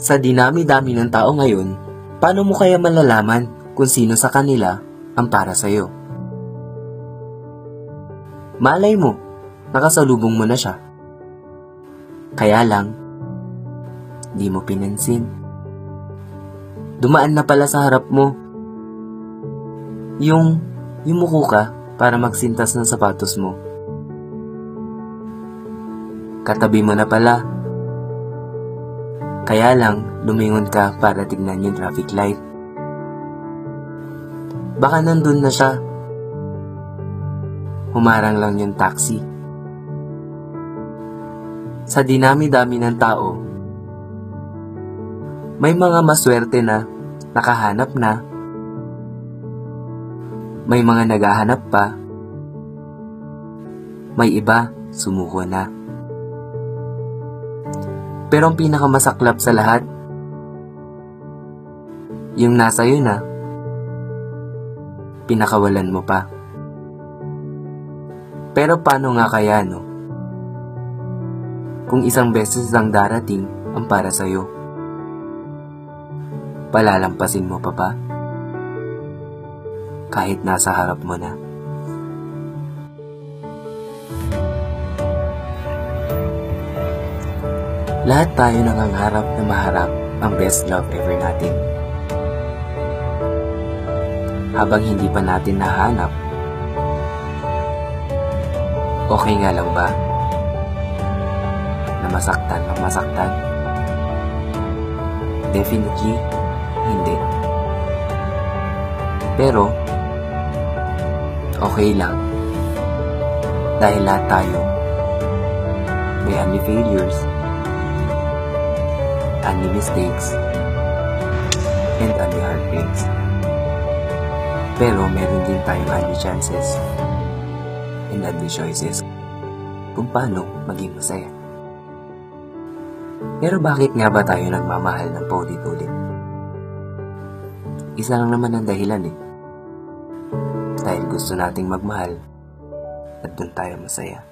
Sa dinami-dami ng tao ngayon, paano mo kaya malalaman kung sino sa kanila ang para sa'yo? Malay mo, nakasalubong mo na siya. Kaya lang, di mo pinansin. Dumaan na pala sa harap mo. Yung yumuko ka para magsintas ng sapatos mo. Katabi mo na pala. Kaya lang, lumingon ka para tignan yung traffic light. Baka nandun na siya. Humarang lang yung taxi. Sa dinami-dami ng tao, may mga maswerte na nakahanap na, may mga naghahanap pa, may iba sumuko na. Pero ang pinakamasaklap sa lahat, yung nasa iyo na, pinakawalan mo pa. Pero paano nga kaya, no? Kung isang beses lang darating ang para sa'yo, palalampasin mo pa ba? Kahit nasa harap mo na. Lahat tayo nangangarap na maharap ang best love ever natin. Habang hindi pa natin nahanap, okay nga lang ba na masaktan ang masaktan? Definitely, hindi. Pero, okay lang. Dahil lahat tayo may only failures, only mistakes, and only heartbreaks. Pero meron din tayong only chances and only choices kung paano maging masaya. Pero bakit nga ba tayo nagmamahal ng paulit-ulit? Isa lang naman ang dahilan Dahil gusto nating magmahal at doon tayo masaya.